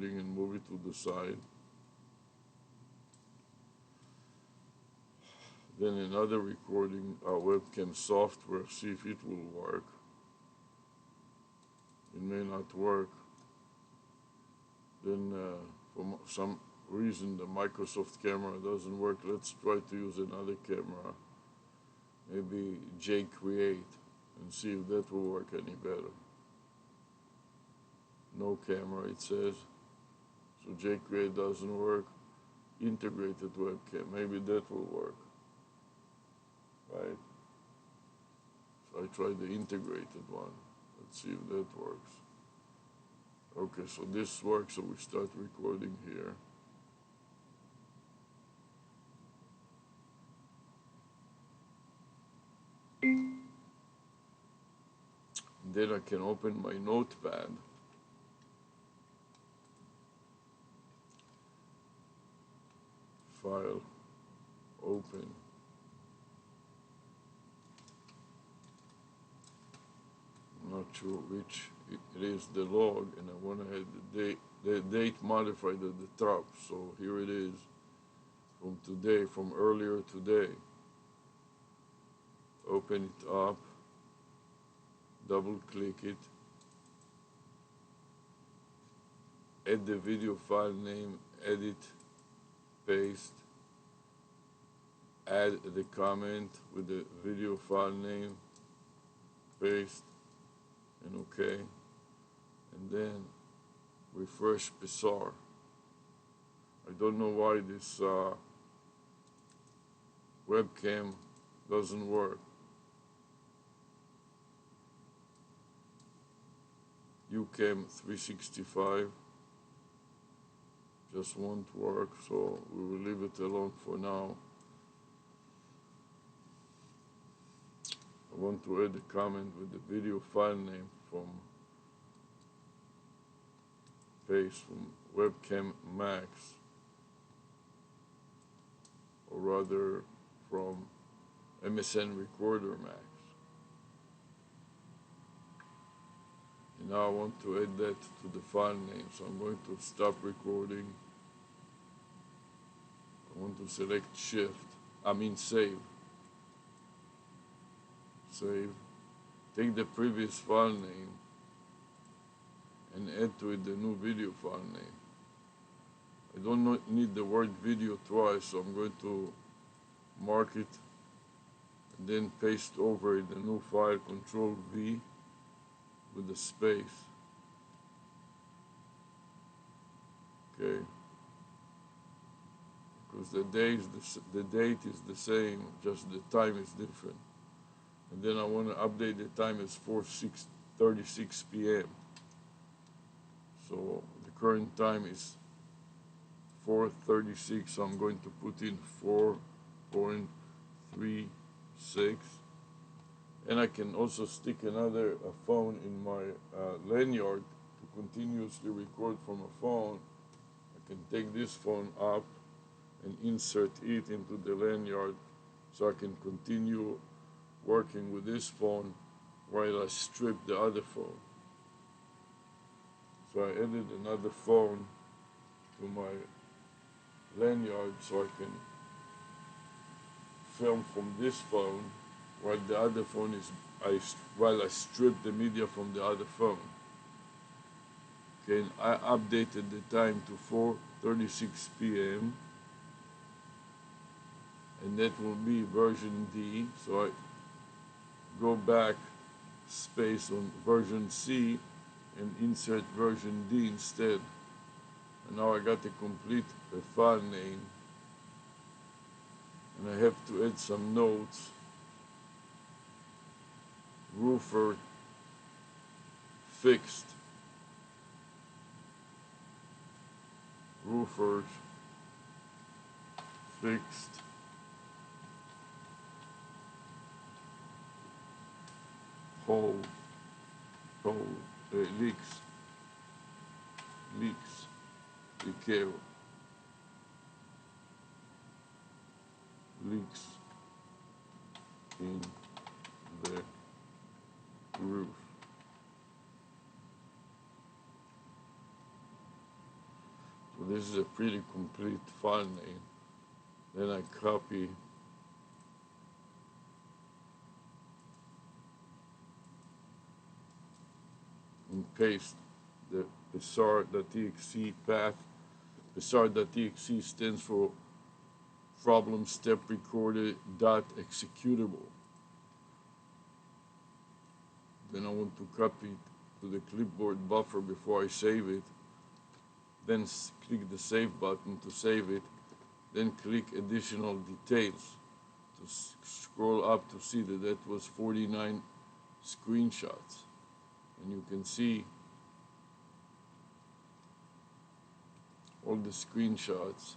recording and move it to the side. Then another recording, webcam software, see if it will work. It may not work. Then for some reason the Microsoft camera doesn't work. Let's try to use another camera, maybe JCreate, and see if that will work any better. No camera, it says. So JCreate doesn't work. Integrated webcam, maybe that will work. Right? So I tried the integrated one. Let's see if that works. Okay, so this works, so we start recording here. Then I can open my notepad. File, open. I'm not sure which it is, the log, and I want to add the date modified at the top. So here it is, from today, from earlier today. Open it up, double click it, add the video file name, edit, paste, add the comment with the video file name, paste, and OK. And then refresh Psar. I don't know why this webcam doesn't work. UCam 365 just won't work, so we will leave it alone for now. I want to add a comment with the video file name from paste from webcam max, or rather from MSN recorder max. And now I want to add that to the file name, so I'm going to stop recording. I want to select save. Save. Take the previous file name and add to it the new video file name. I don't need the word video twice, so I'm going to mark it and then paste over it the new file, Control V with the space. Okay. Because the date is the same, just the time is different. And then I want to update the time as 4:36 p.m. So the current time is 4:36, so I'm going to put in 4.36. And I can also stick another phone in my lanyard to continuously record from a phone. I can take this phone up and insert it into the lanyard so I can continue working with this phone while I strip the other phone. So I added another phone to my lanyard so I can film from this phone while the other phone is, while I strip the media from the other phone. Okay, and I updated the time to 4:36 p.m. and that will be version D. So I go back space on version C and insert version D instead. And now I got a complete file name, and I have to add some notes. Roofer fixed. Roofers fixed. Leaks, decay, leaks in the roof. this is a pretty complete file name. Then I copy and paste the psar.txt path. Psar.txt stands for problem step recorded dot executable. Then I want to copy it to the clipboard buffer before I save it. Then click the save button to save it. Then click additional details to scroll up to see that was 49 screenshots. And you can see all the screenshots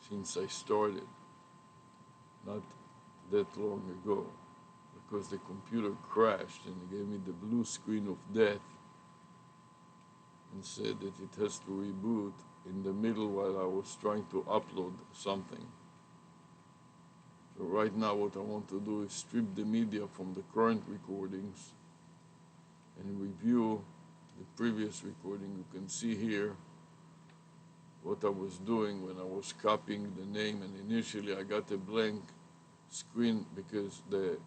since I started, not that long ago, because the computer crashed and it gave me the blue screen of death and said that it has to reboot in the middle while I was trying to upload something. So right now what I want to do is strip the media from the current recordings and review the previous recording. You can see here what I was doing when I was copying the name, and initially I got a blank screen because the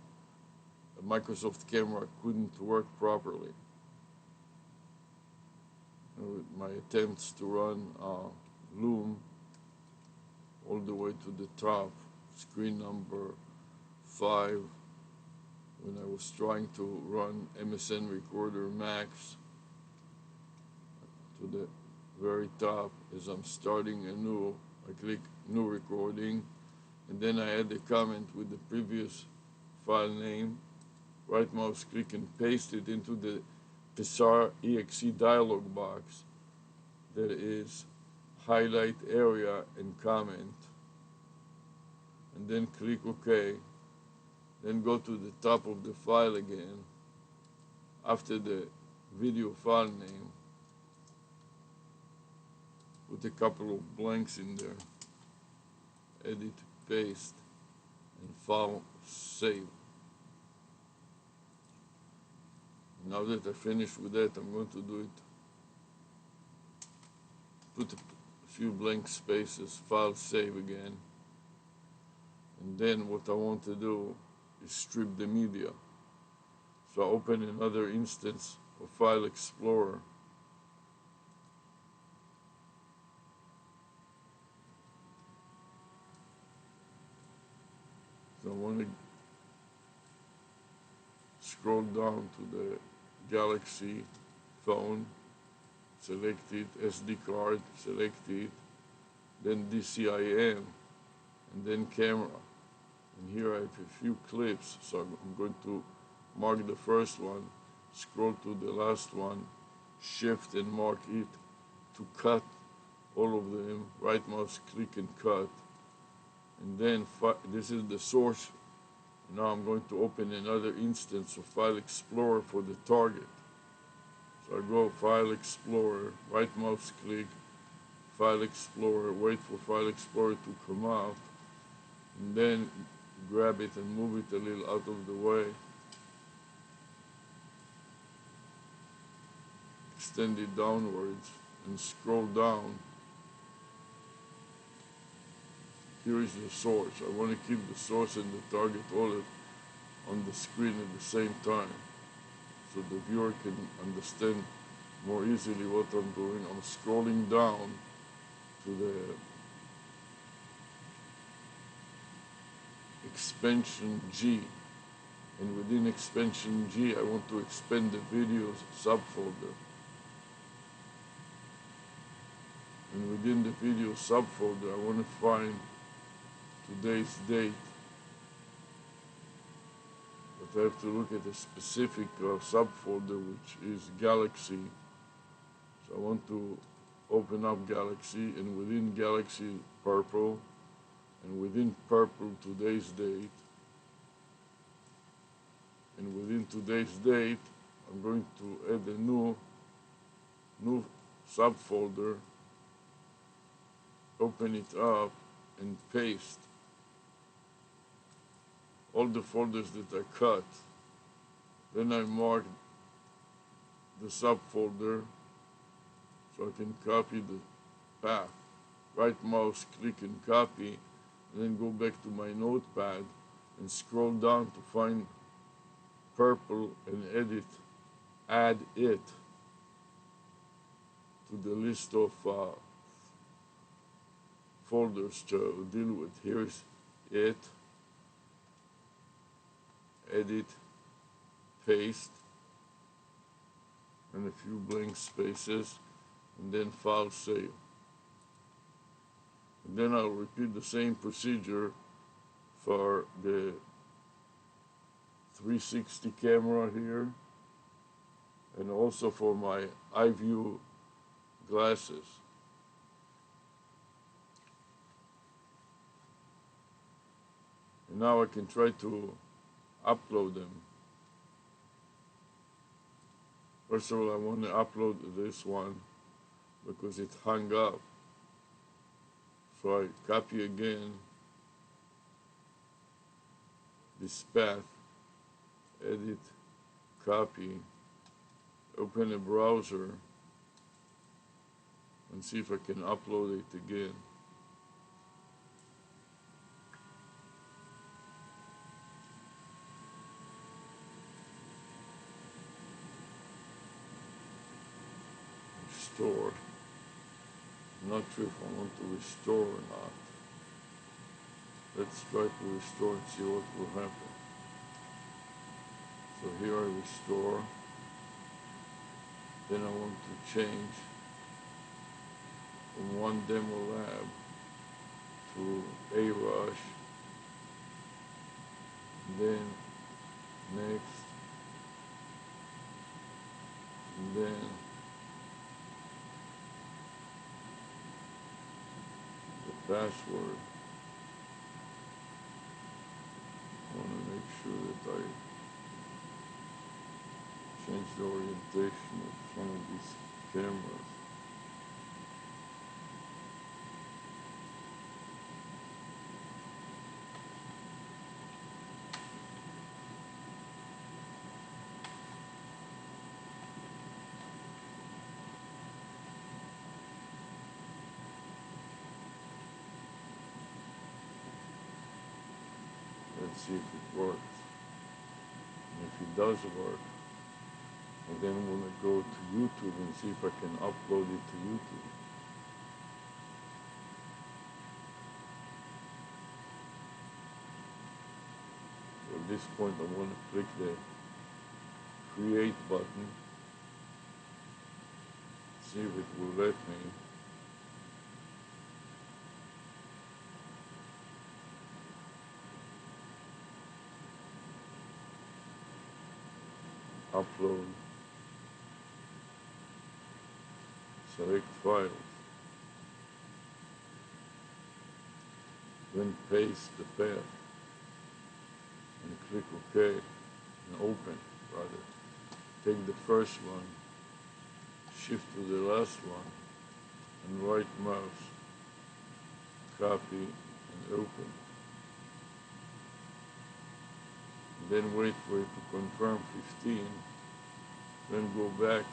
Microsoft camera couldn't work properly. With my attempts to run Loom all the way to the top, screen number 5, when I was trying to run MSN Recorder Max to the very top. As I'm starting anew, I click new recording, and then I add a comment with the previous file name, right mouse click and paste it into the psar.exe dialog box. That is highlight area and comment, and then click OK. Then go to the top of the file again after the video file name, put a couple of blanks in there, edit, paste, and file save. Now that I finished with that, I'm going to do it, put a few blank spaces, file save again, and then what I want to do is strip the media. So I open another instance of File Explorer. So I want to scroll down to the Galaxy phone, select it, SD card, select it, then DCIM, and then camera. And here I have a few clips, so I'm going to mark the first one, scroll to the last one, shift and mark it to cut all of them, right mouse click and cut. And then this is the source. Now I'm going to open another instance of File Explorer for the target. So I go File Explorer, right mouse click, File Explorer, wait for File Explorer to come out, and then grab it and move it a little out of the way. Extend it downwards and scroll down. Here is the source. I want to keep the source and the target all on the screen at the same time, so the viewer can understand more easily what I'm doing. I'm scrolling down to the expansion G, and within expansion G I want to expand the videos subfolder, and within the video subfolder I want to find today's date, but I have to look at a specific subfolder, which is Galaxy. So I want to open up Galaxy, and within Galaxy purple, and within purple today's date, and within today's date I'm going to add a new subfolder, open it up and paste all the folders that I cut. Then I mark the subfolder. So I can copy the path. Right mouse click and copy, and then go back to my notepad and scroll down to find purple and add it to the list of folders to deal with. Here's it, edit, paste, and a few blank spaces, and then file save. And then I'll repeat the same procedure for the 360 camera here, and also for my iView glasses. And now I can try to upload them. First of all, I want to upload this one because it hung up. So I copy again this path, edit, copy, open a browser, and see if I can upload it again. Restore. I'm not sure if I want to restore or not. Let's try to restore and see what will happen. So here I restore. Then I want to change from one demo lab to ARush. Then next. And then the password. I want to make sure that I change the orientation of some of these cameras. Let's see if it works. And if it does work, I then want to go to YouTube and see if I can upload it to YouTube. So at this point I want to click the Create button, see if it will let me. Upload, select files, then paste the path and click OK and open rather. Take the first one, shift to the last one, and right mouse, copy and open. And then wait for it to confirm 15, then go back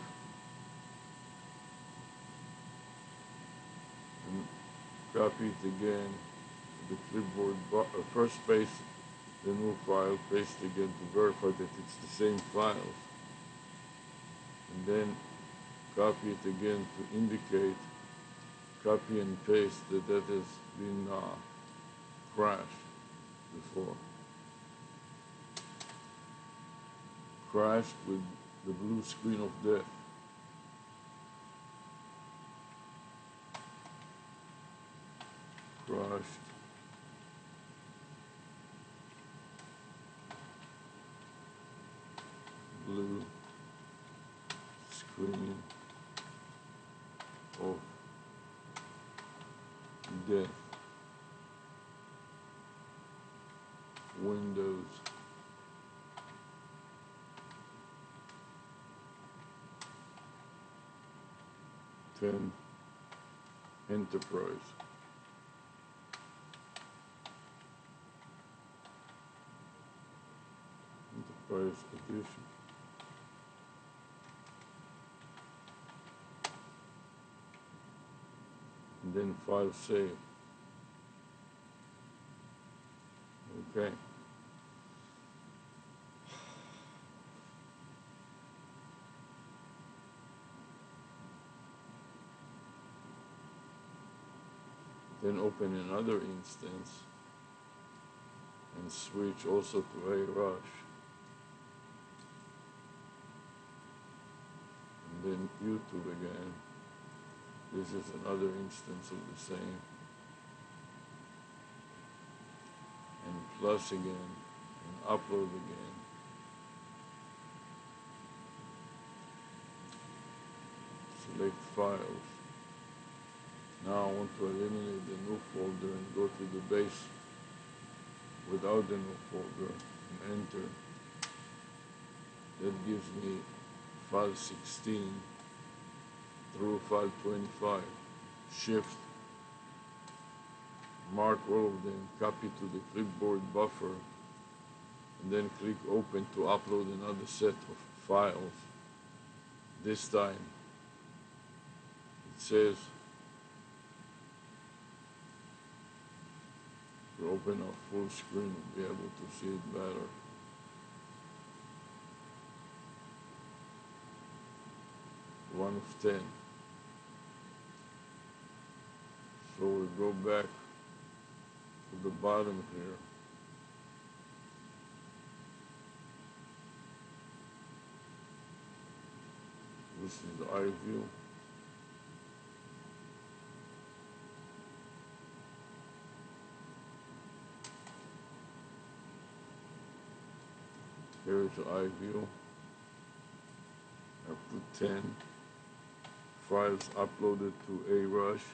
and copy it again to the clipboard, first paste the new file, paste again to verify that it's the same files, and then copy it again to indicate, copy and paste that that has been crashed before. Crashed with the blue screen of death. Crashed. Blue screen of death. Windows. Enterprise. Enterprise edition. and then file save. Okay. Then open another instance and switch also to ARush. And then YouTube again. This is another instance of the same. And plus again, and upload again. Select files. Now I want to eliminate the new folder and go to the base without the new folder and enter. That gives me file 16 through file 25. Shift, mark all of them, copy to the clipboard buffer, and then click open to upload another set of files. This time it says to open a full screen and be able to see it better. One of 10. So we go back to the bottom here. This is the eye view. Here is the eye view. I put 10 files uploaded to ARush.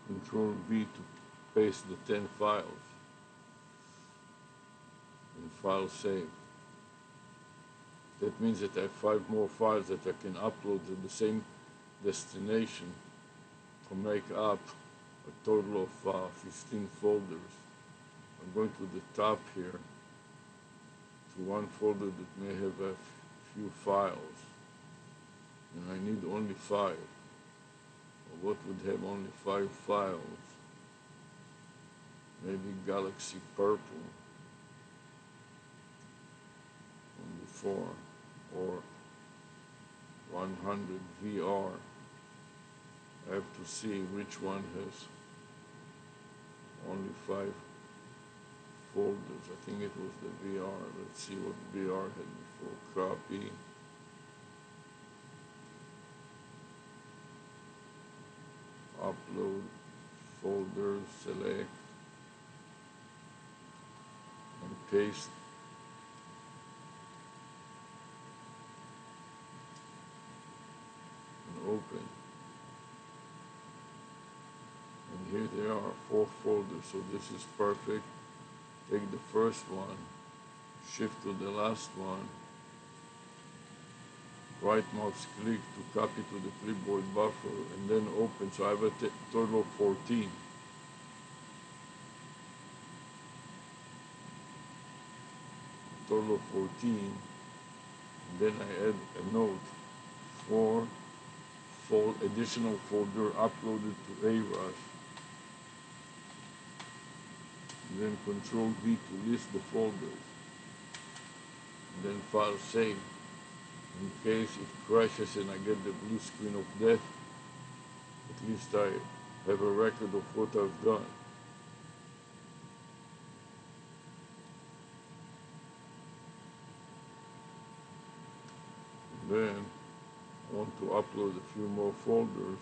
Control V to paste the 10 files and file save. That means that I have 5 more files that I can upload to the same destination to make up a total of 15 folders. I'm going to the top here to one folder that may have a few files, and I need only 5. Or what would have only 5 files? Maybe Galaxy Purple from before, or 100 VR. I have to see which one has only 5 folders. I think it was the VR. Let's see what VR had before. Copy. Upload, folder, select, and paste. And open. And here there are 4 folders, so this is perfect. Take the first one, shift to the last one, right mouse click to copy to the clipboard buffer, and then open. So I have a total of 14. Total of 14. And then I add a note for additional folder uploaded to ARush. And then Control V to list the folders. And then file save. In case it crashes and I get the blue screen of death, at least I have a record of what I've done. And then I want to upload a few more folders.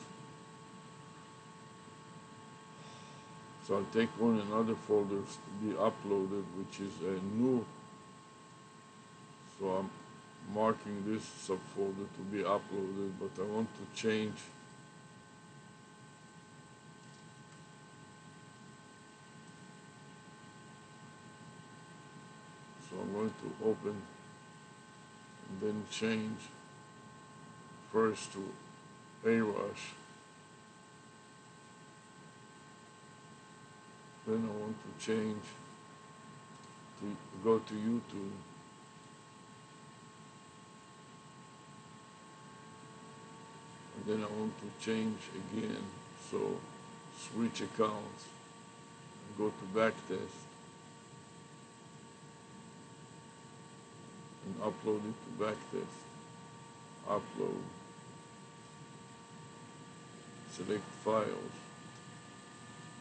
So I'll take another folder to be uploaded, which is a new. So I'm marking this subfolder to be uploaded, but I want to change so I'm going to open and then change first to ARush. Then I want to change to go to YouTube. then I want to change again, so switch accounts and go to backtest and upload it to backtest. Upload, select files,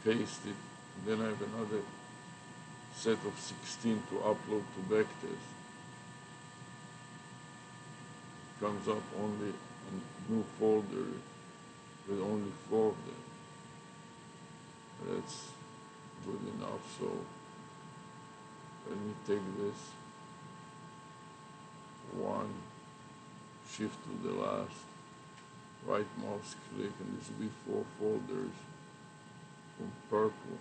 paste it, and then I have another set of 16 to upload to backtest. It comes up only a new folder with only 4 of them. That's good enough, so let me take this one, shift to the last, right mouse click, and this will be 4 folders from purple.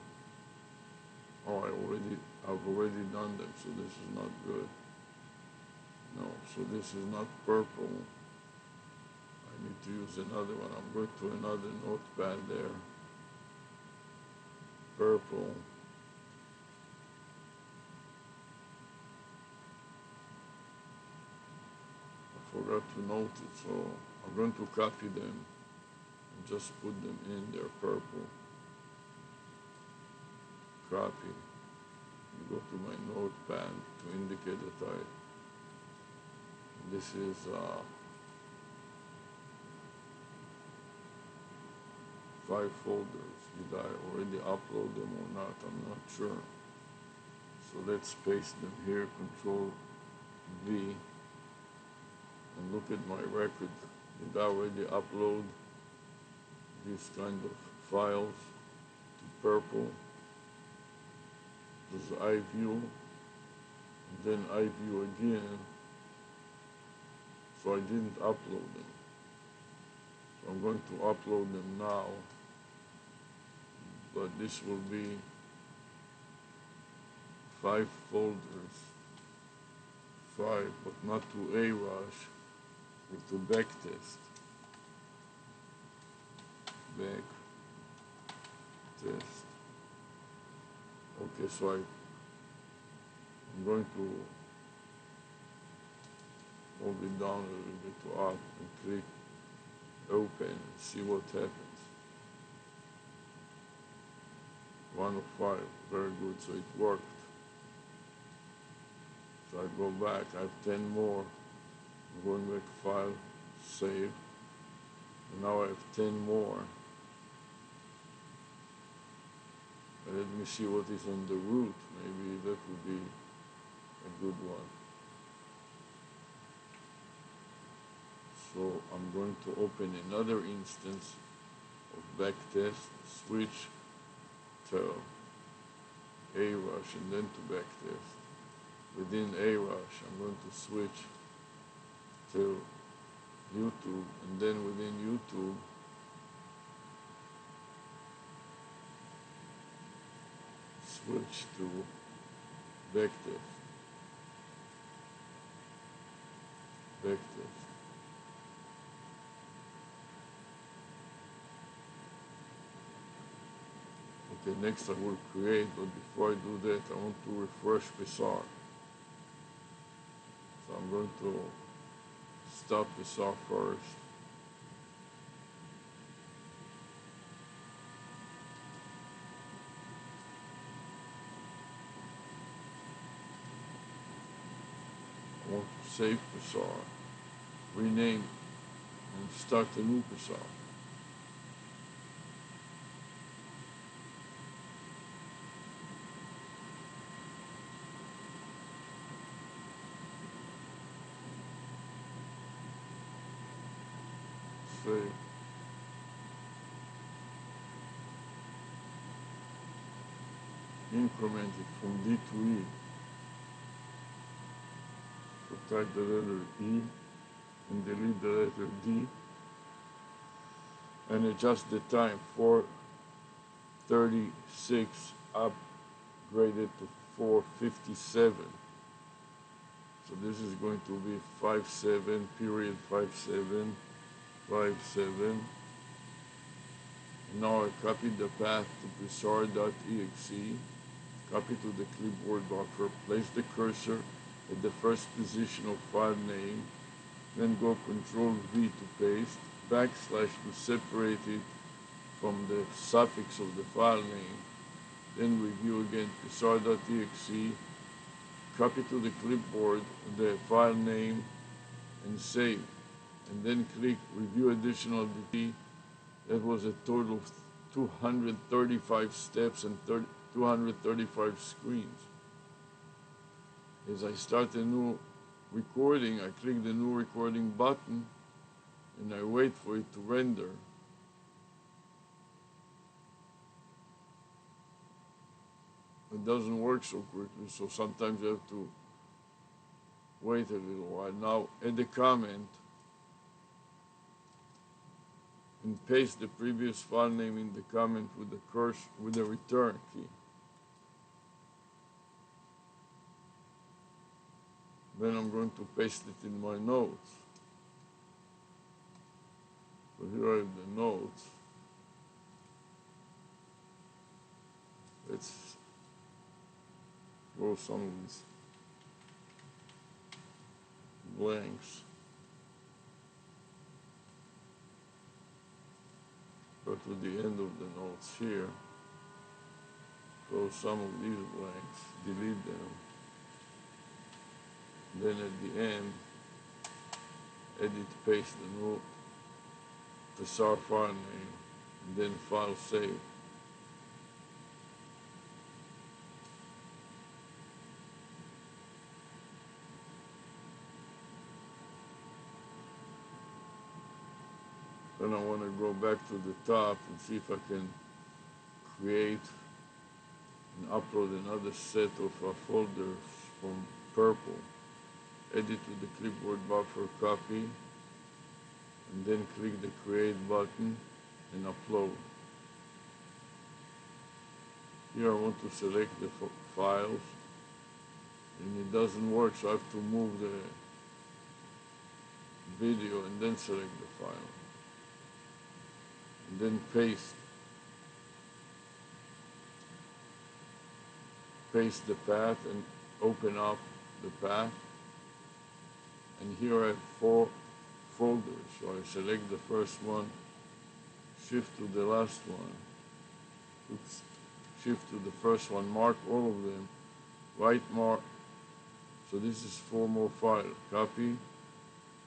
Oh, I've already done them, so this is not good. No, so this is not purple. I need to use another one. I'm going to another notepad there. Purple. I forgot to note it, so I'm going to copy them and just put them in there, purple. Copy. You go to my notepad to indicate that this is 5 folders. Did I already upload them or not? I'm not sure. So let's paste them here, Control V, and look at my record. Did I already upload these kind of files to purple? There's iView, and then iView again, so I didn't upload them. So I'm going to upload them now, but this will be 5 folders, 5, but not to ARush, but to backtest. Backtest. Okay, so I'm going to move it down a little bit to up and click open and see what happens. 1 of 5, very good, so it worked. So I go back, I have 10 more. I'm going back, file, save, and now I have 10 more. And let me see what is on the root. Maybe that would be a good one. So I'm going to open another instance of backtest, switch to ARush and then to backtest. Within ARush, I'm going to switch to YouTube, and then within YouTube, switch to backtest. Backtest. Okay, next I will create, but before I do that, I want to refresh Pessar. So I'm going to stop Pessar first. I want to save Pessar, rename, and start a new Pessar. Save. Increment it from D to E. So type the letter E and delete the letter D and adjust the time. 4:36 upgraded to 4:57. So this is going to be 57 period 57 57. Now I copied the path to pessar.exe, copy to the clipboard buffer, place the cursor at the first position of file name, then go Control V to paste, backslash to separate it from the suffix of the file name. Then review again psr.exe, copy to the clipboard the file name and save. And then click review additional DT. That was a total of 235 steps and 235 screens. As I start a new recording, I click the new recording button and I wait for it to render. It doesn't work so quickly, so sometimes you have to wait a little while. Now add a comment and paste the previous file name in the comment with the cursor, with the return key. Then I'm going to paste it in my notes. So here I have the notes. Let's throw some of these blanks. Go to the end of the notes here. Throw some of these blanks, delete them. Then at the end, edit, paste the new psr file name, and then file save. Then I want to go back to the top and see if I can create and upload another set of folders from purple. Edit to the clipboard buffer, copy, and then click the create button and upload. Here I want to select the files, and it doesn't work, so I have to move the video and then select the file. And then paste the path and open up the path. And here I have 4 folders, so I select the first one, shift to the last one, shift to the first one, mark all of them, right mark, so this is 4 more files, copy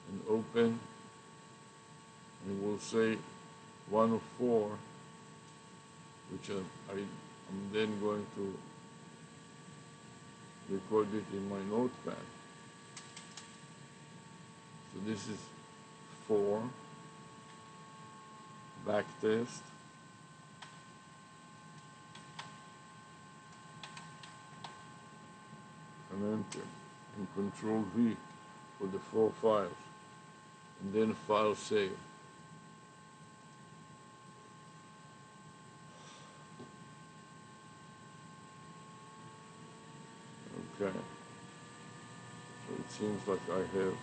and open, and we'll say 1 of 4, which I'm then going to record it in my notepad. So this is 4, back test, and enter, and Control V for the 4 files, and then file save. Okay, so it seems like I have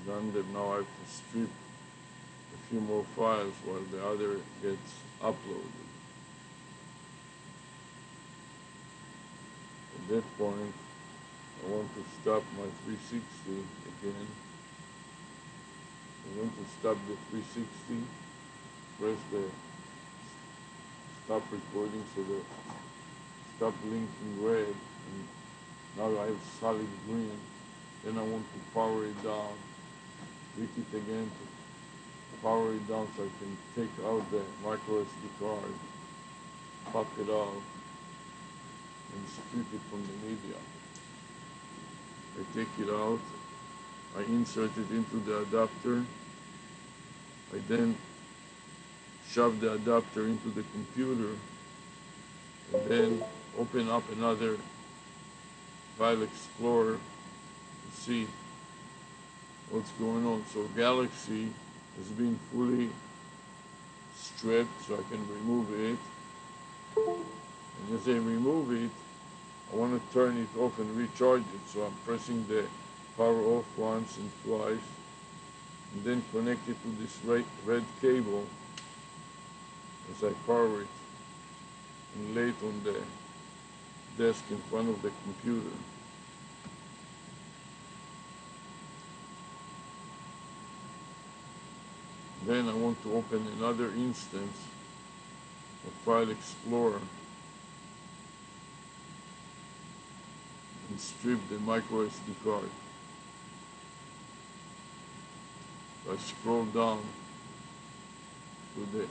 done them. Now I have to strip a few more files while the other gets uploaded. At that point, I want to stop my 360 again. I'm going to stop the 360, press the stop recording so the stop blinking red, and now I have solid green. Then I want to power it down, click it again to power it down so I can take out the micro SD card, pop it out, and strip it from the media. I take it out, I insert it into the adapter, I then shove the adapter into the computer, and then open up another File Explorer to see what's going on. So Galaxy has been fully stripped, so I can remove it. And as I remove it, I want to turn it off and recharge it. So I'm pressing the power off once and twice, and then connect it to this red cable as I power it and lay it on the desk in front of the computer. Then I want to open another instance of File Explorer and strip the micro SD card. So I scroll down to the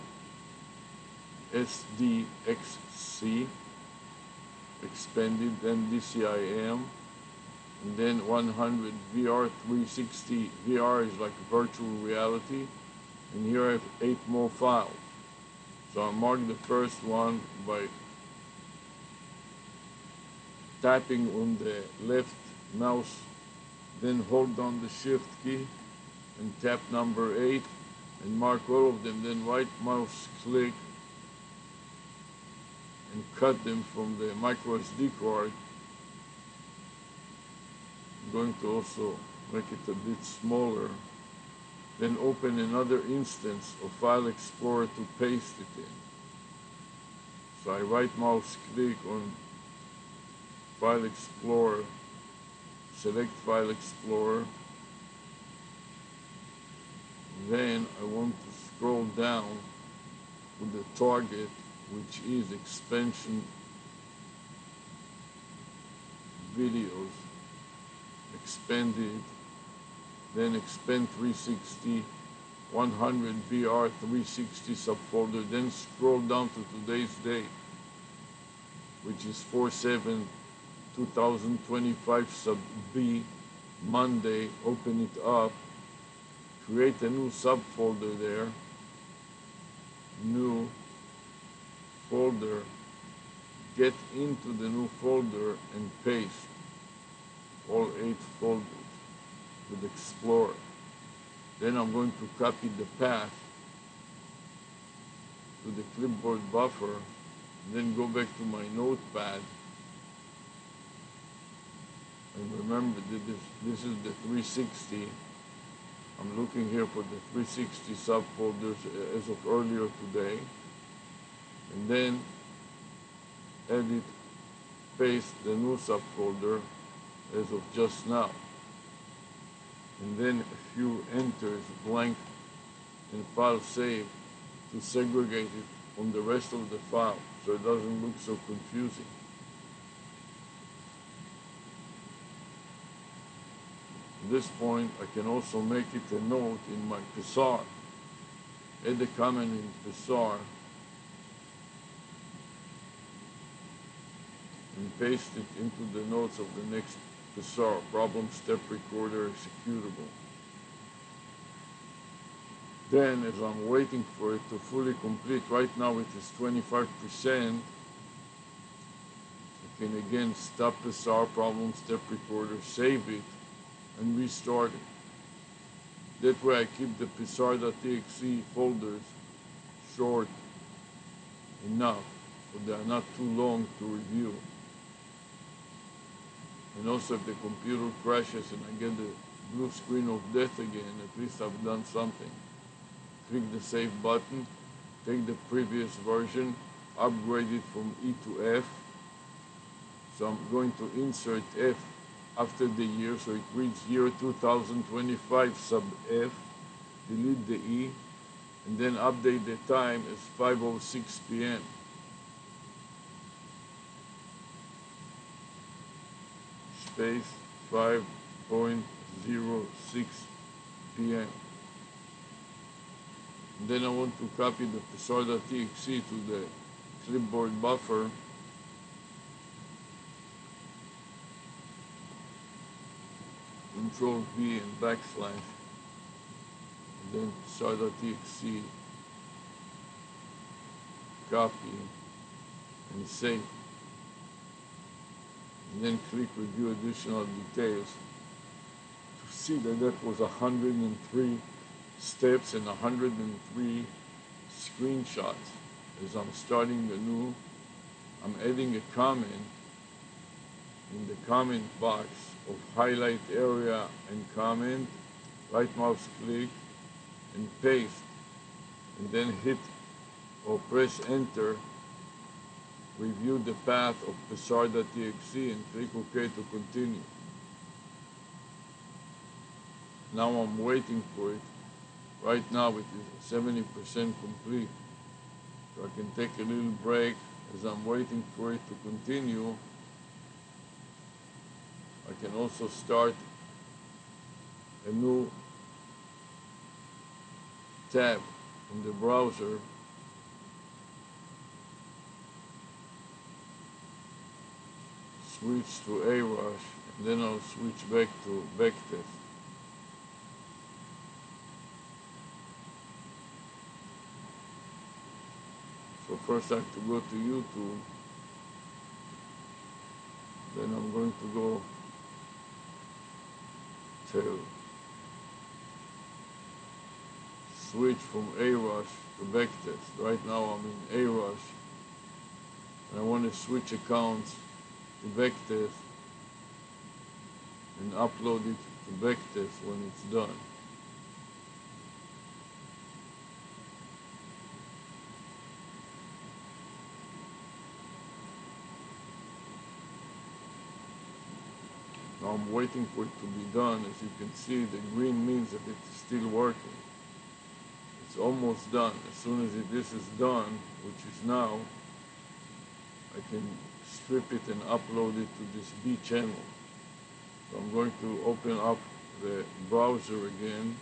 SDXC, expanded, then DCIM, and then 100 VR 360. VR is like virtual reality, and here I have 8 more files. So I mark the first one by tapping on the left mouse, then hold down the shift key and tap number 8 and mark all of them, then right mouse click and cut them from the micro SD card. I'm going to also make it a bit smaller. Then open another instance of File Explorer to paste it in. So I right mouse click on File Explorer, select File Explorer. Then I want to scroll down to the target, which is expansion videos, expanded, then expand 360, 100 VR 360 subfolder, then scroll down to today's date, which is 4/7/2025 sub B, Monday. Open it up, create a new subfolder there, new folder, get into the new folder and paste all 8 folders with Explorer. Then I'm going to copy the path to the clipboard buffer, and then go back to my notepad. And remember that this is the 360. I'm looking here for the 360 subfolders as of earlier today. And then edit, paste the new subfolder as of just now. And then a few enters, blank and file save, to segregate it on the rest of the file so it doesn't look so confusing. At this point, I can also make it a note in my Psar. Add a comment in Psar and paste it into the notes of the next Psar, problem step recorder executable. Then, as I'm waiting for it to fully complete, right now it is 25%, I can again stop Psar, problem step recorder, save it, and restart it. That way I keep the psar.txt folders short enough, so they are not too long to review. And also if the computer crashes and I get the blue screen of death again, at least I've done something. Click the save button, take the previous version, upgrade it from E to F. So I'm going to insert F after the year, so it reads year 2025 sub F, delete the E, and then update the time as 5:06 p.m. Space 5:06 p.m. And then I want to copy the psar.txt to the clipboard buffer. Control V and backslash, and then psar.txt, copy and save. And then click review additional details to see that that was 103 steps and 103 screenshots. As I'm starting anew, I'm adding a comment in the comment box of highlight area and comment, right mouse click and paste, and then hit or press enter, review the path of psar.txt and click OK to continue. Now I'm waiting for it Right now it is 70% complete. So I can take a little break as I'm waiting for it to continue. I can also start a new tab in the browser switch to ARush, and then I'll switch back to backtest. So first I have to go to YouTube, then I'm going to go to switch from ARush to backtest. Right now I'm in ARush, and I want to switch accounts to backtest and upload it to backtest when it's done. Now I'm waiting for it to be done. As you can see, the green means that it's still working. It's almost done. As soon as this is done, which is now, I can strip it and upload it to this B channel. So I'm going to open up the browser again.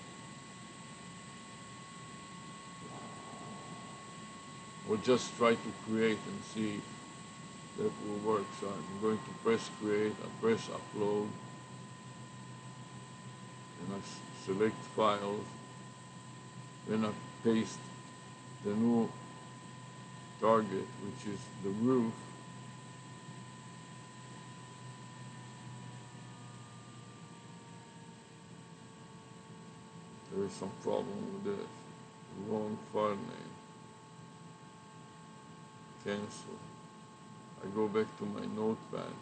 We'll just try to create and see if that will work. So I'm going to press create, I press upload, and I select files. Then I paste the new target, which is the roof. There is some problem with this. Wrong file name. Cancel. I go back to my notepad.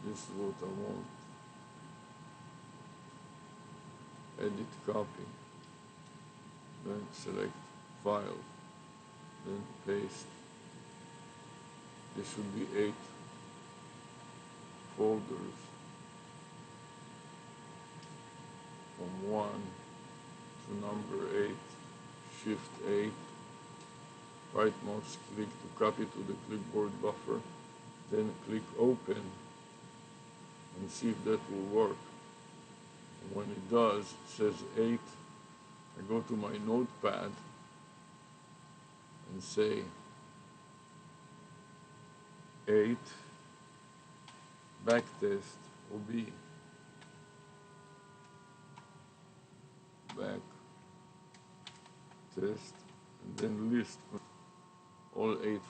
This is what I want. Edit copy. Then select file. Then paste. There should be 8 folders. From 1 to number 8, Shift 8, right mouse click to copy to the clipboard buffer, then click open and see if that will work. And when it does, it says 8, I go to my notepad and say 8, backtest OB. Back test, and then list all 8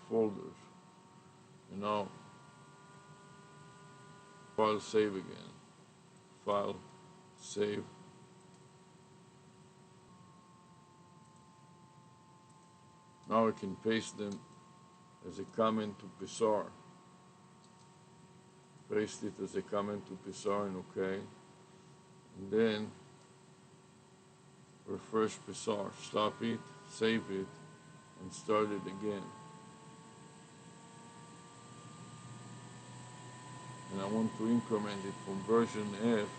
folders. And now file save again. File save. Now I can paste them as a comment to Psar. Paste it as a comment to Psar and OK. And then refresh Psar, stop it, save it, and start it again. And I want to increment it from version F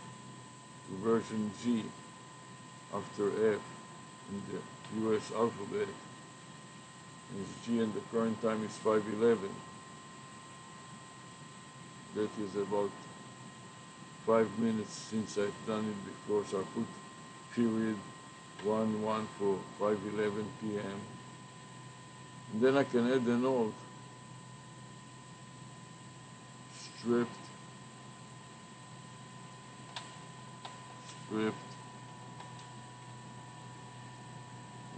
to version G after F in the US alphabet. And it's G, and the current time is 5:11. That is about 5 minutes since I've done it before, so I put period 1 for 5:11 p.m. And then I can add a note. Stripped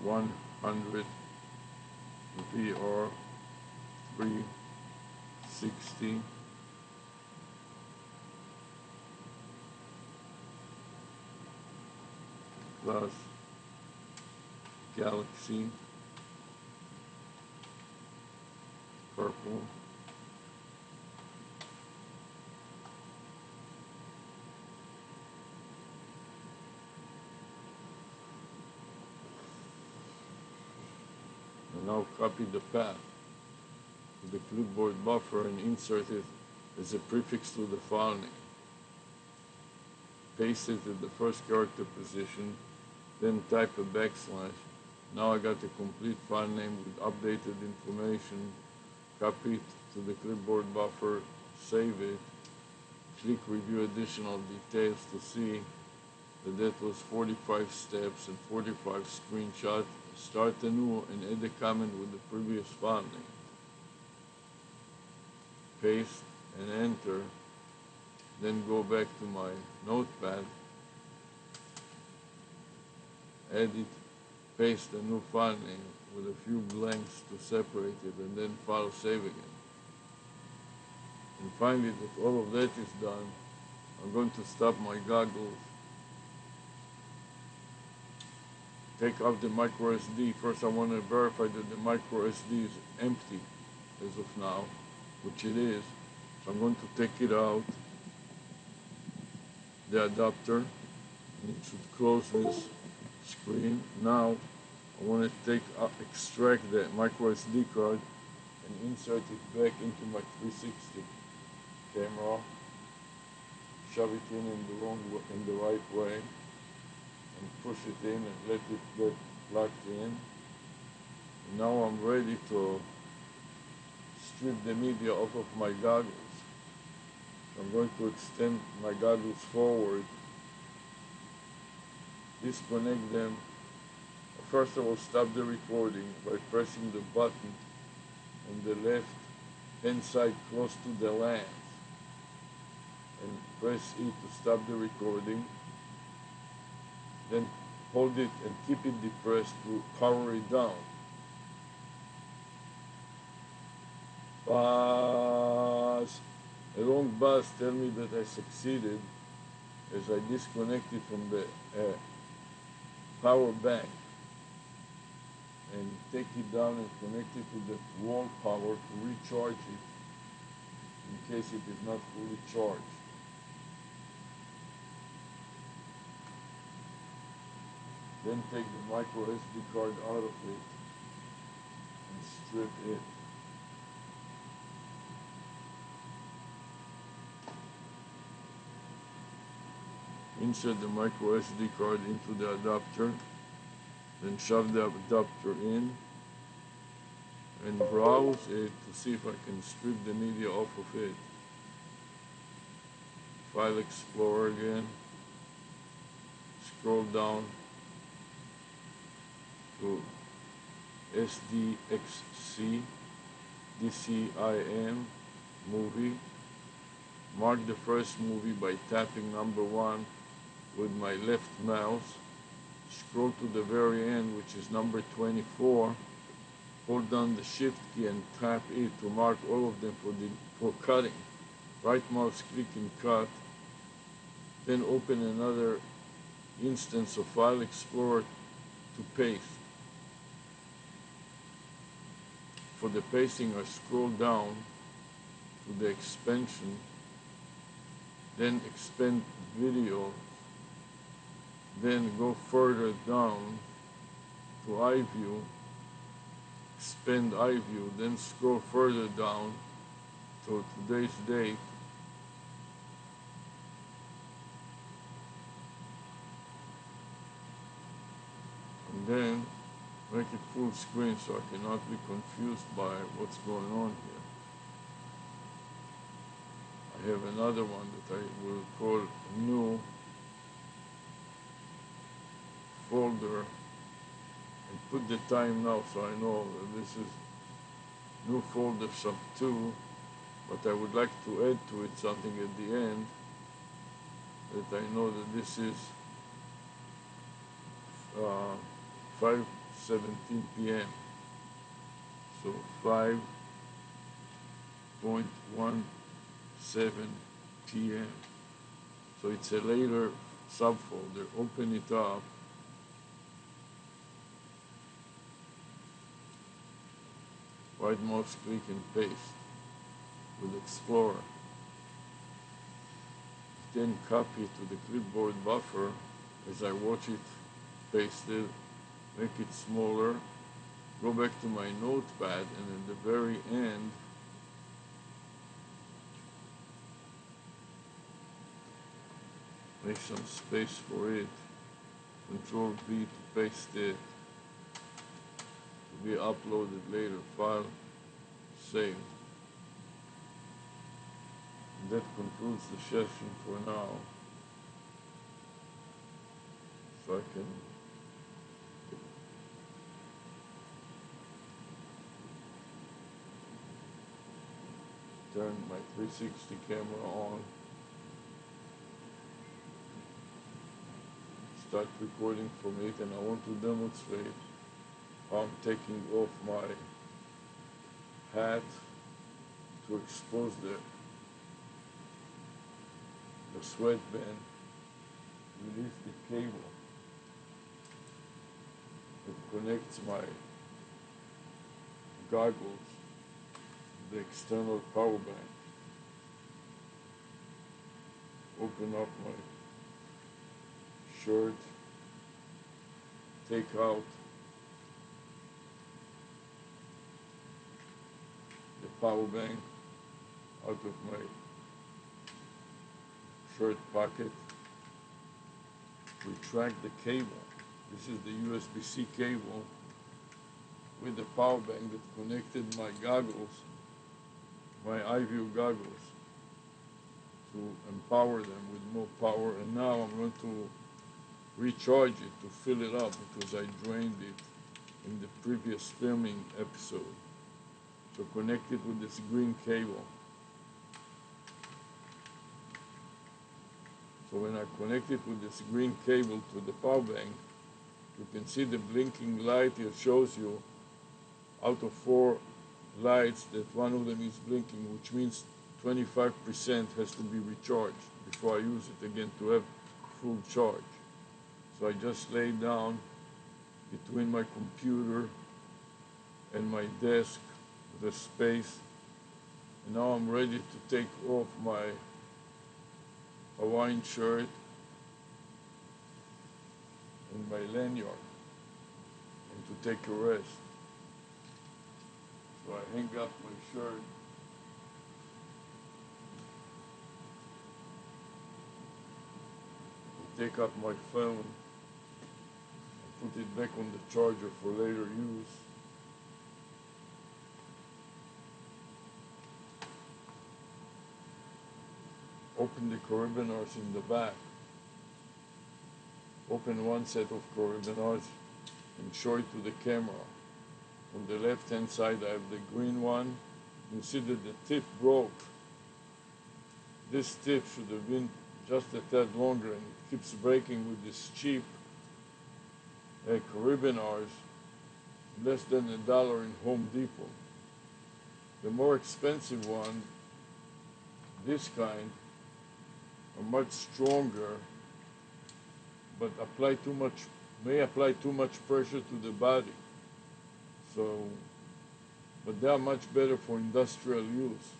100 VR 360 plus Galaxy purple and now copy the path to the clipboard buffer and insert it as a prefix to the file name. paste it at the first character position, then type a backslash. Now I got a complete file name with updated information. Copy it to the clipboard buffer, save it, click review additional details to see that was 45 steps and 45 screenshots. Start anew and add a comment with the previous file name. Paste and enter. Then go back to my notepad, edit, paste a new file name with a few blanks to separate it, and then file save again. And finally, that all of that is done, I'm going to stop my goggles, take out the micro SD. First I want to verify that the micro SD is empty as of now, which it is. So I'm going to take it out, the adapter, and it should close this screen. Now I want to extract the micro SD card and insert it back into my 360 camera, shove it in the right way, and push it in and let it get plugged in. And now I'm ready to strip the media off of my goggles. I'm going to extend my goggles forward, disconnect them. First I will stop the recording by pressing the button on the left hand side close to the lens, and press E to stop the recording. Then hold it and keep it depressed to power it down. Buzz. A long buzz tells me that I succeeded as I disconnect it from the power bank and take it down and connect it to the wall power to recharge it in case it is not fully charged. Then take the micro SD card out of it and strip it. Insert the micro SD card into the adapter, then shove the adapter in and browse it to see if I can strip the media off of it. File Explorer again, scroll down to SDXC, DCIM, movie. Mark the first movie by tapping number 1 with my left mouse. Scroll to the very end, which is number 24. Hold down the shift key and tap it to mark all of them for cutting. Right mouse click and cut. Then open another instance of File Explorer to paste. For the pasting, I scroll down to the expansion, then expand video, then go further down to iView, expand iView, then scroll further down to today's date, and then make it full screen so I cannot be confused by what's going on here. I have another one that I will call new folder and put the time now so I know that this is new folder sub 2, but I would like to add to it something at the end that I know that this is 5:17 p.m. So 5.17 p.m. So it's a later subfolder. Open it up. Right mouse click and paste with Explorer. Then copy to the clipboard buffer as I watch it pasted, make it smaller, go back to my notepad, and at the very end make some space for it. Control V to paste it, to be uploaded later, file, save. And that concludes the session for now. So I can turn my 360 camera on, start recording from it, and I want to demonstrate how I'm taking off my hat to expose the sweatband, release the cable that connects my goggles, the external power bank. Open up my shirt, take out the power bank out of my shirt pocket, retract the cable. This is the USB-C cable with the power bank that connected my goggles, my iView goggles, to empower them with more power. And now I'm going to recharge it to fill it up because I drained it in the previous filming episode. So connect it with this green cable. So when I connect it with this green cable to the power bank, you can see the blinking light. It shows you out of 4 lights that one of them is blinking, which means 25% has to be recharged before I use it again to have full charge. So I just lay down between my computer and my desk with a space, and now I'm ready to take off my Hawaiian shirt and my lanyard and to take a rest. So I hang up my shirt, take up my phone, and put it back on the charger for later use. Open the carabiners in the back. Open one set of carabiners and show it to the camera. On the left-hand side, I have the green one. You see that the tip broke. This tip should have been just a tad longer, and it keeps breaking with this cheap carabiners, less than $1 in Home Depot. The more expensive one, this kind, are much stronger, but may apply too much pressure to the body. So, but they are much better for industrial use.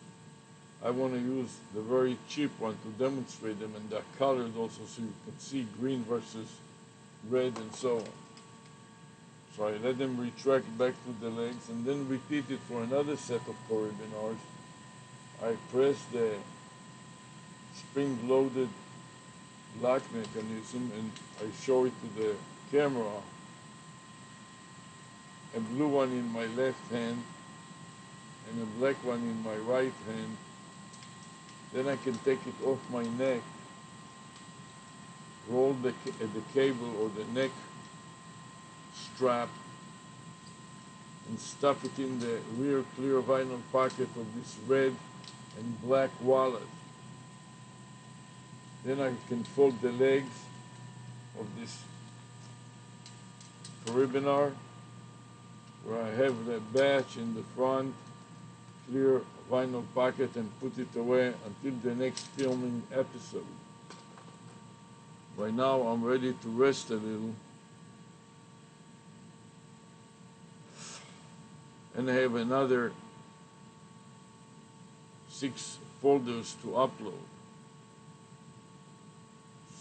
I want to use the very cheap one to demonstrate them, and they're colored also so you can see green versus red and so on. So I let them retract back to the legs and then repeat it for another set of carabiners. I press the spring-loaded lock mechanism and I show it to the camera. A blue one in my left hand and a black one in my right hand. Then I can take it off my neck, roll the cable or the neck strap, and stuff it in the rear clear vinyl pocket of this red and black wallet. Then I can fold the legs of this carabiner, where I have the batch in the front, clear vinyl pocket, and put it away until the next filming episode. By now I'm ready to rest a little, and I have another 6 folders to upload.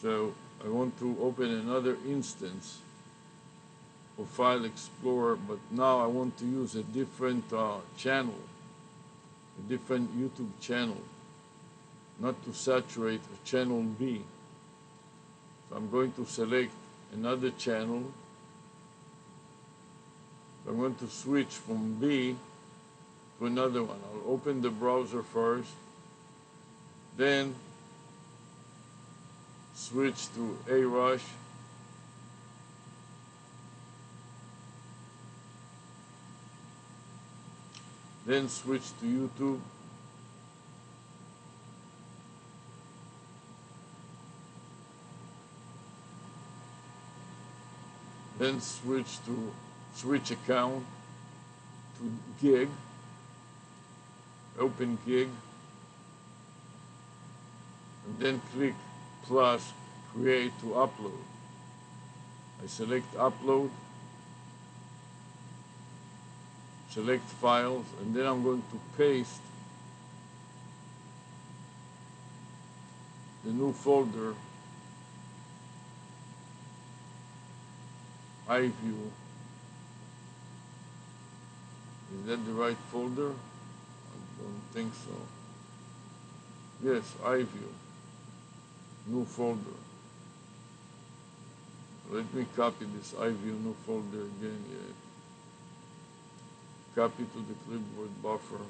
So I want to open another instance of File Explorer, but now I want to use a different channel, a different YouTube channel, not to saturate channel B. So I'm going to select another channel. So I'm going to switch from B to another one. I'll open the browser first, then switch to ARush, then switch to YouTube, then switch account to Gig, open Gig, and then click plus create to upload. I select upload, select files, and then I'm going to paste the new folder, iView. Is that the right folder? I don't think so. Yes, iView, new folder. Let me copy this iView new folder again. Yeah. Copy to the clipboard buffer.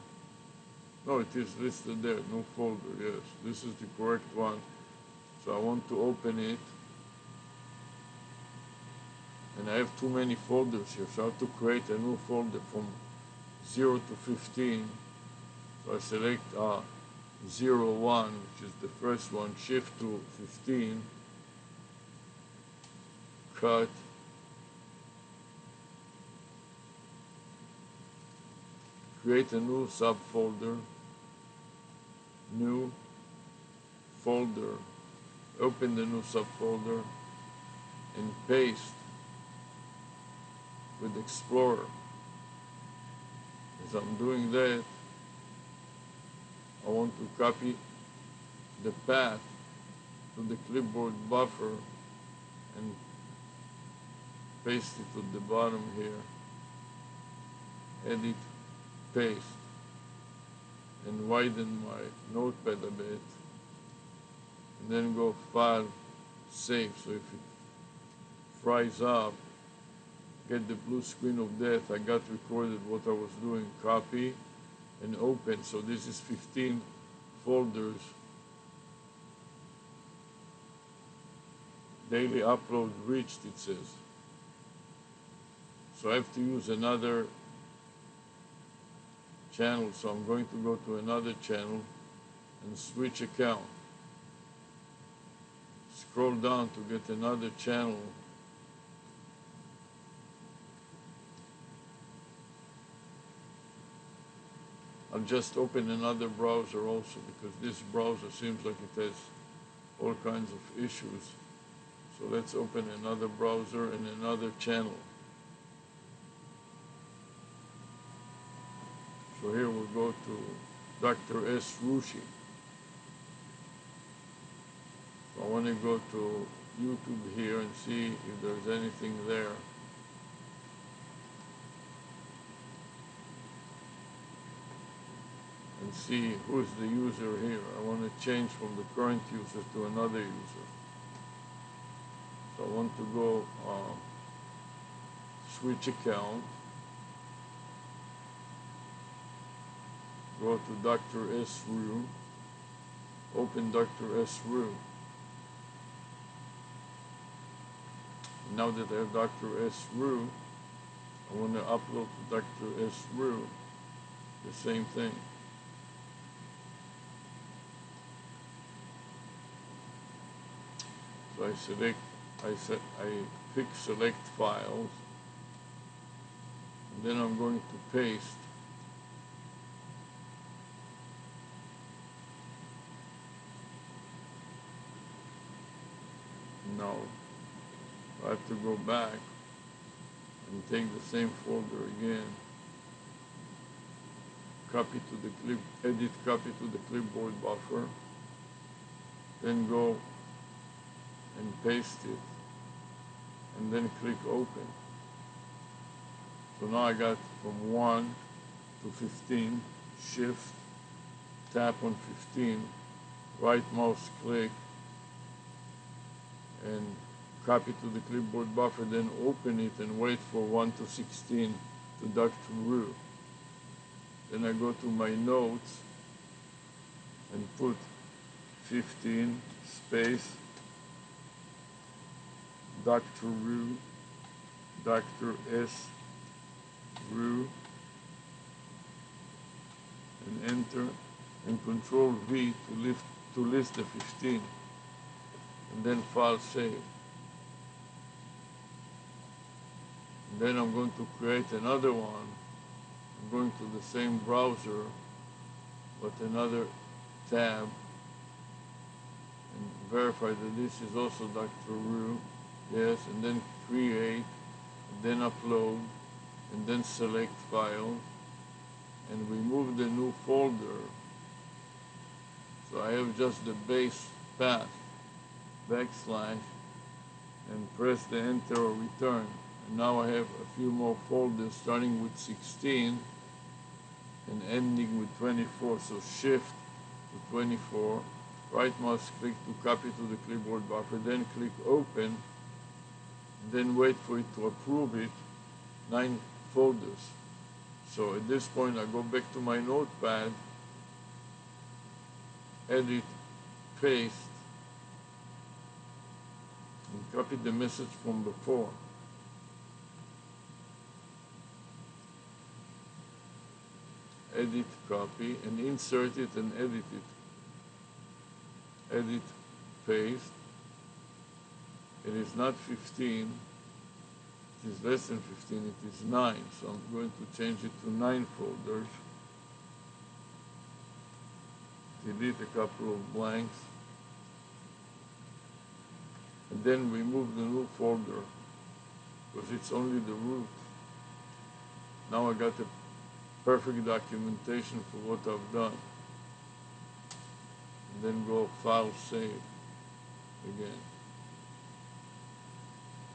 No, it is listed there, new folder, yes. This is the correct one. So I want to open it. And I have too many folders here, so I have to create a new folder from 0 to 15. So I select 0, 1, which is the first one, shift to 15, cut, create a new subfolder, new folder, open the new subfolder, and paste with Explorer. As I'm doing that, I want to copy the path to the clipboard buffer and paste it to the bottom here. Edit, paste, and widen my notepad a bit, and then go File, Save. So if it fries up, get the blue screen of death, I got recorded what I was doing, copy and open. So this is 15 folders. Daily upload reached, it says. So I have to use another channel, so I'm going to go to another channel and switch account. Scroll down to get another channel. I'll just open another browser also, because this browser seems like it has all kinds of issues. So let's open another browser and another channel. So here we'll go to Dr. S. Rushi. So I want to go to YouTube here and see if there's anything there. And see who's the user here. I want to change from the current user to another user. So I want to go switch account. Go to Dr. S. Ru. Open Dr. S. Ru. Now that I have Dr. S. Ru, I want to upload to Dr. S. Ru the same thing. So I pick select files, and then I'm going to paste no. I have to go back and take the same folder again, copy to the clip, edit copy to the clipboard buffer, then go and paste it, and then click open. So now I got from 1 to 15, shift, tap on 15, right mouse click, and copy to the clipboard buffer, then open it and wait for 1 to 16 to Dr. Then I go to my notes and put 15 space Dr. Dr. S. and enter, and Control V to list the 15, and then file save. And then I'm going to create another one. I'm going to the same browser, but another tab, and verify that this is also Dr. Yes, and then create, and then upload, and then select file, and remove the new folder. So I have just the base path, backslash, and press the enter or return. And now I have a few more folders starting with 16 and ending with 24. So shift to 24, right mouse click to copy to the clipboard buffer, then click open, then wait for it to approve it, 9 folders. So at this point I go back to my notepad, edit, paste, and copy the message from before. Edit, copy, and insert it and edit it. Edit, paste. It is not 15, it is less than 15, it is 9. So I'm going to change it to 9 folders. Delete a couple of blanks. And then remove the new folder, because it's only the root. Now I got a perfect documentation for what I've done. And then go file save again.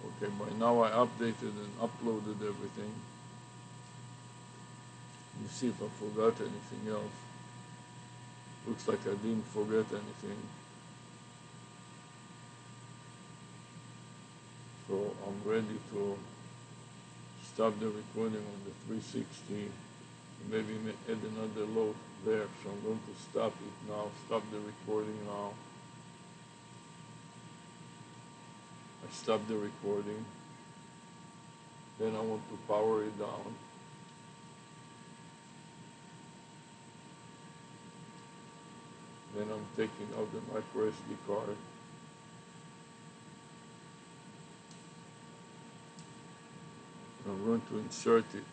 Okay, by now I updated and uploaded everything. You see if I forgot anything else. Looks like I didn't forget anything. So I'm ready to stop the recording on the 360. Maybe add another load there. So I'm going to stop it now, stop the recording now. I stop the recording. Then I want to power it down. Then I'm taking out the micro SD card. I'm going to insert it.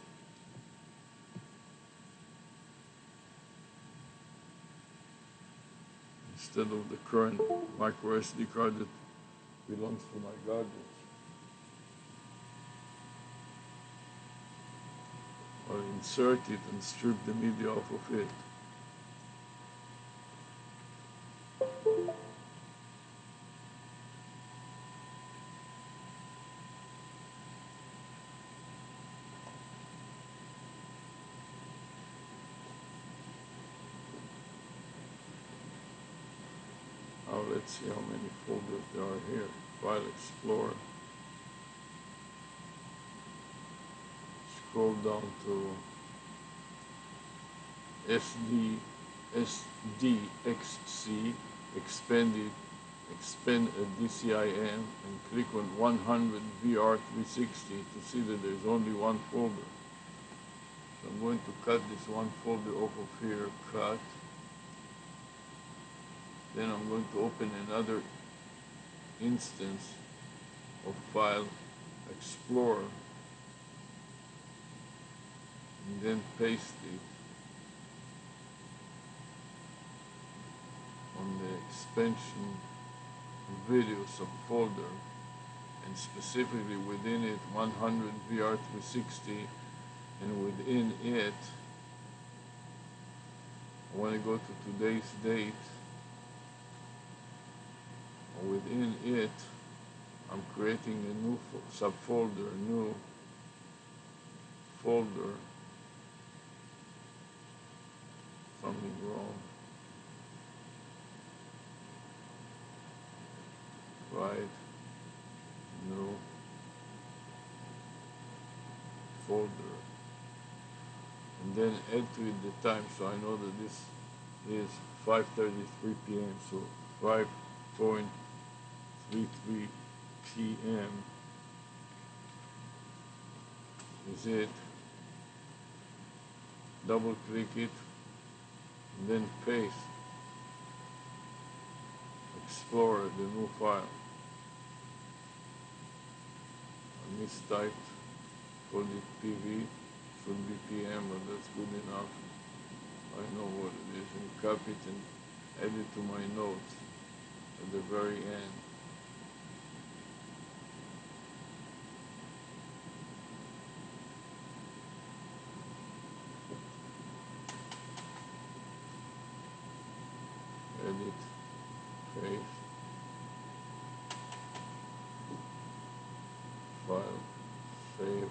Instead of the current micro SD card that belongs to my garbage. Or insert it and strip the media off of it. Now let's see how many folders there are here. File Explorer. Scroll down to SDXC, expand a DCIM, and click on 100 VR360 to see that there's only one folder. So I'm going to cut this one folder off of here, cut. Then I'm going to open another instance of File Explorer, and then paste it on the expansion video subfolder, and specifically within it 100 VR360, and within it I want to go to today's date. Within it, I'm creating a new subfolder, a new folder. Something wrong. Right. folder, and then add to it the time, so I know that this is 5:33 p.m. So 5:33 p.m. is it. Double click it, and then paste. Explorer, the new file. I mistyped, called it PV, should be PM, but that's good enough. I know what it is, and copy it and add it to my notes at the very end. Edit, paste, file, save,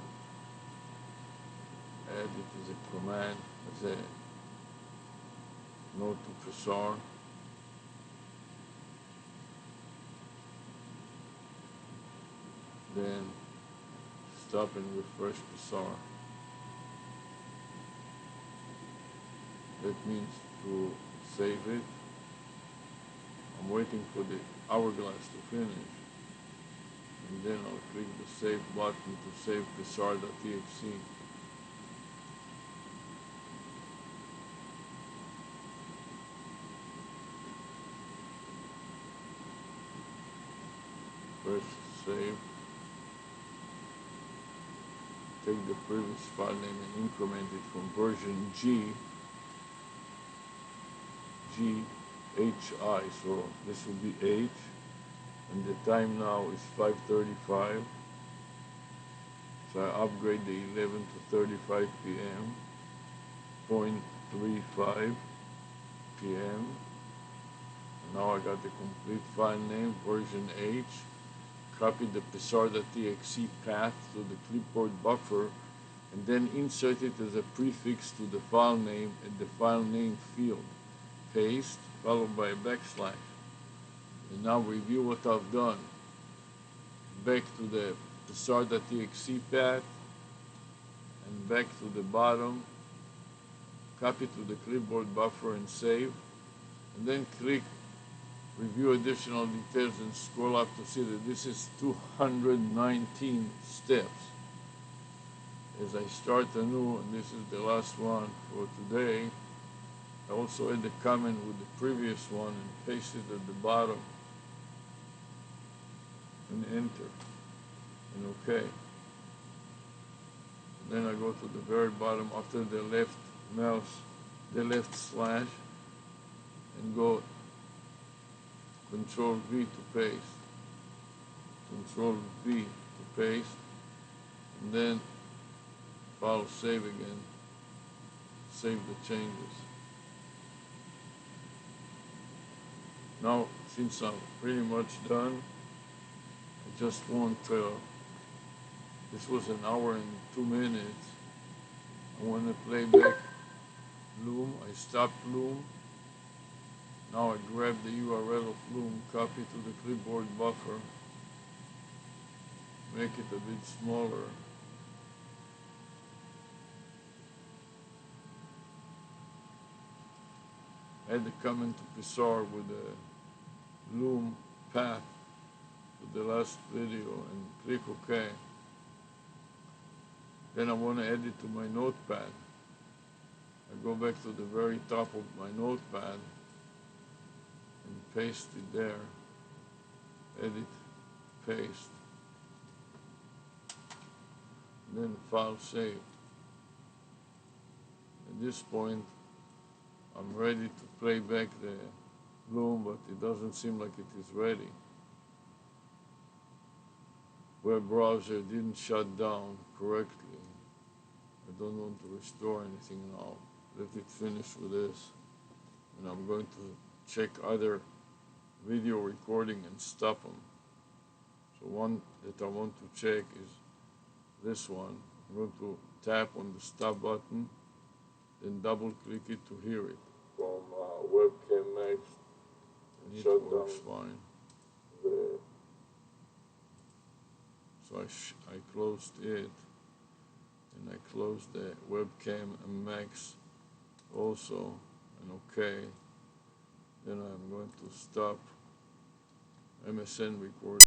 add it as a command, as a note to Psar. Then stop and refresh Psar. That means to save it. I'm waiting for the hourglass to finish, and then I'll click the save button to save Psar.txt. Press save. Take the previous file name and increment it from version GHI, so this will be H, and the time now is 5:35, so I upgrade the 11 to 35 p.m., 0.35 p.m., and now I got the complete file name, version H, copy the Psar.txt path to the clipboard buffer, and then insert it as a prefix to the file name at the file name field. Paste, followed by a backslash. And now review what I've done. Back to the Psar.txt path, and back to the bottom, copy to the clipboard buffer and save, and then click review additional details and scroll up to see that this is 219 steps. As I start anew, and this is the last one for today, I also add a comment with the previous one and paste it at the bottom, and enter, and OK. And then I go to the very bottom after the left mouse, the left slash, and go Control V to paste, Control V to paste, and then file save again, save the changes. Now, since I'm pretty much done, I just want this was an hour and 2 minutes. I want to play back Loom. I stopped Loom. Now I grab the URL of Loom, copy to the clipboard buffer, make it a bit smaller. Add a comment to Psar with the Loom path to the last video and click OK. Then I want to add it to my notepad. I go back to the very top of my notepad and paste it there. Edit, paste. And then file save. At this point, I'm ready to play back the Loom, but it doesn't seem like it is ready. Web browser didn't shut down correctly. I don't want to restore anything now. Let it finish with this. And I'm going to check other video recording and stop them. So one that I want to check is this one. I'm going to tap on the stop button, then double click it to hear it. From webcam Max, and it works fine. So I closed it, and I close the webcam and max also, and OK. Then I'm going to stop MSN record.